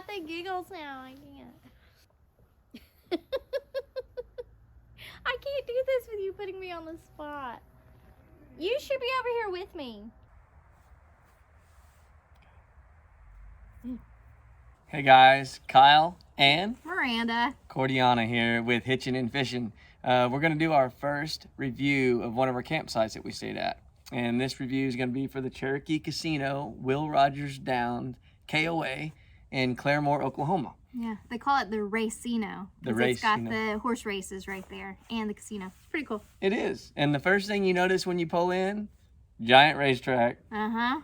got the giggles now. I can't. I can't do this with you putting me on the spot. You should be over here with me. Hey guys, Kyle and Miranda. Cordiana here with Hitching and Fishing. We're going to do our first review of one of our campsites that we stayed at. And this review is going to be for the Cherokee Casino, Will Rogers Downs, KOA, in Claremore, Oklahoma. Yeah, they call it the Racino. It's got the horse races right there and the casino. It's pretty cool. It is. And the first thing you notice when you pull in, giant racetrack. Uh-huh.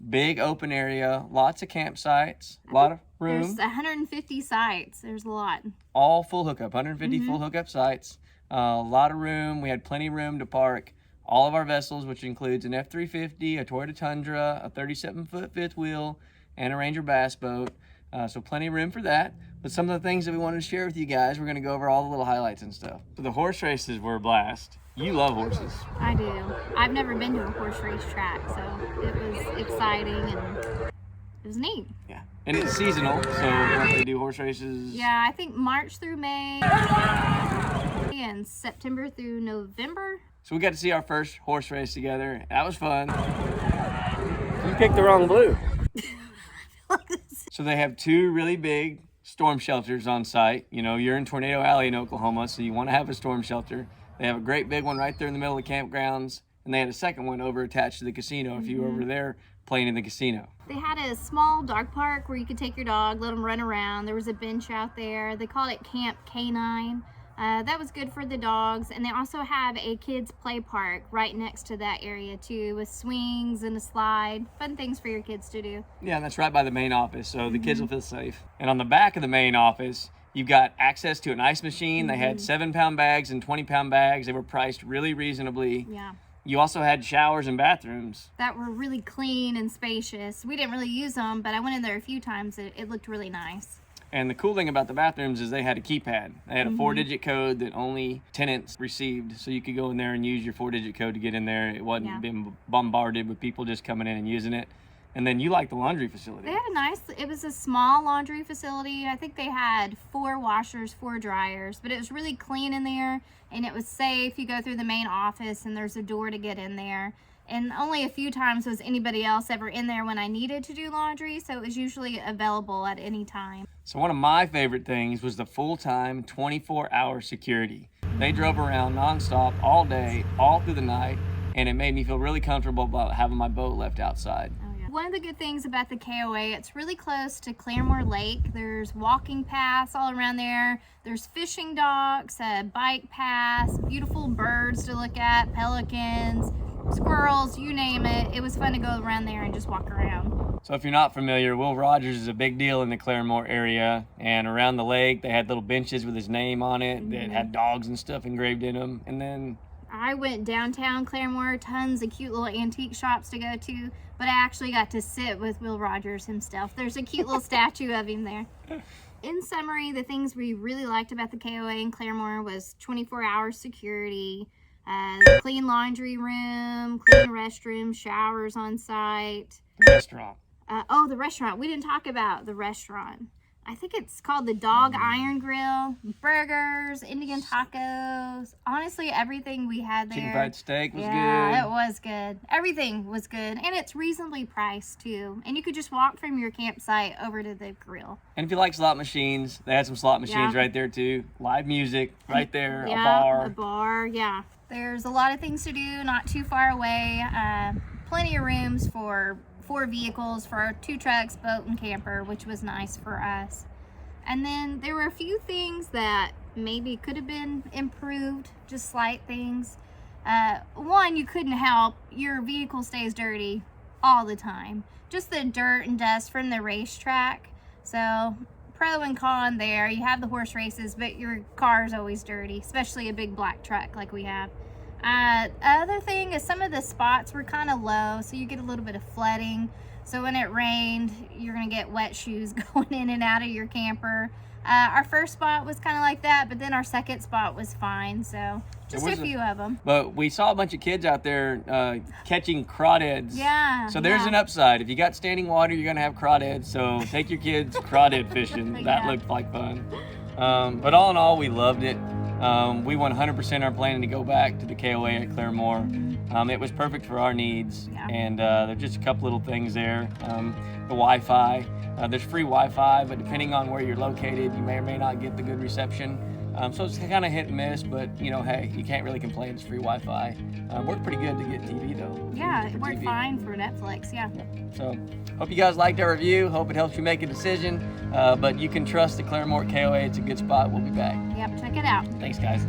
Big open area, lots of campsites, a lot of room. There's 150 sites. There's a lot. All full hookup, 150 full hookup sites. A lot of room. We had plenty of room to park all of our vessels, which includes an F-350, a Toyota Tundra, a 37-foot fifth wheel, and a Ranger bass boat. So plenty of room for that. But some of the things that we wanted to share with you guys, we're going to go over all the little highlights and stuff. So the horse races were a blast. You love horses. I do. I've never been to a horse race track, so it was exciting and it was neat. Yeah. And it's seasonal, so they do horse races. Yeah, I think March through May and September through November. So we got to see our first horse race together. That was fun. You picked the wrong blue. So they have two really big storm shelters on site. You know, you're in Tornado Alley in Oklahoma, so you want to have a storm shelter. They have a great big one right there in the middle of the campgrounds, and they had a second one over attached to the casino if you were over there playing in the casino. They had a small dog park where you could take your dog, let them run around. There was a bench out there. They called it Camp Canine. That was good for the dogs. And they also have a kids play park right next to that area too, with swings and a slide. Fun things for your kids to do. Yeah, and that's right by the main office, so the kids will feel safe. And on the back of the main office, you've got access to an ice machine. They had 7-pound bags and 20-pound bags. They were priced really reasonably. Yeah. You also had showers and bathrooms. That were really clean and spacious. We didn't really use them, but I went in there a few times. It looked really nice. And the cool thing about the bathrooms is they had a keypad. They had a 4-digit code that only tenants received. So you could go in there and use your 4-digit code to get in there. It wasn't being bombarded with people just coming in and using it. And then you like the laundry facility. They had it was a small laundry facility. I think they had 4 washers, 4 dryers, but it was really clean in there and it was safe. You go through the main office and there's a door to get in there. And only a few times was anybody else ever in there when I needed to do laundry, so it was usually available at any time. So one of my favorite things was the full-time 24-hour security. They drove around nonstop all day, all through the night, and it made me feel really comfortable about having my boat left outside. One of the good things about the KOA, it's really close to Claremore Lake. There's walking paths all around there. There's fishing docks, bike paths, beautiful birds to look at, pelicans, squirrels, you name it. It was fun to go around there and just walk around. So if you're not familiar, Will Rogers is a big deal in the Claremore area, and around the lake they had little benches with his name on it that had dogs and stuff engraved in them. And then I went downtown Claremore, tons of cute little antique shops to go to, but I actually got to sit with Will Rogers himself. There's a cute little statue of him there. In summary, the things we really liked about the KOA in Claremore was 24-hour security, clean laundry room, clean restroom, showers on site. the restaurant. The restaurant. We didn't talk about the restaurant. I think it's called the Dog Iron Grill. Burgers, Indian tacos. Honestly, everything we had there. Chicken fried steak was good. Yeah, it was good. Everything was good. And it's reasonably priced, too. And you could just walk from your campsite over to the grill. And if you like slot machines, they had some slot machines right there, too. Live music right there, a bar. Yeah. There's a lot of things to do, not too far away. Plenty of rooms for 4 vehicles, for our 2 trucks, boat, and camper, which was nice for us. And then there were a few things that maybe could have been improved, just slight things. One, you couldn't help, your vehicle stays dirty all the time. Just the dirt and dust from the racetrack. So pro and con there. You have the horse races, but your car is always dirty, especially a big black truck like we have. Other thing is some of the spots were kind of low, so you get a little bit of flooding. So when it rained, you're gonna get wet shoes going in and out of your camper. Our first spot was kind of like that, but then our second spot was fine. So just a few of them. But we saw a bunch of kids out there catching crawdads. Yeah. So there's an upside. If you got standing water, you're gonna have crawdads. So take your kids crawdad fishing. That looked like fun. But all in all, we loved it. We 100% are planning to go back to the KOA at Claremore. It was perfect for our needs, and there's just a couple little things there. The Wi-Fi, there's free Wi-Fi, but depending on where you're located, you may or may not get the good reception. So it's kind of hit and miss, but hey, you can't really complain. It's free Wi-Fi. Worked pretty good to get TV though. Yeah, it worked fine for Netflix. Yeah. So hope you guys liked our review. Hope it helps you make a decision. But you can trust the Claremore KOA. It's a good spot. We'll be back. Yep, check it out. Thanks, guys.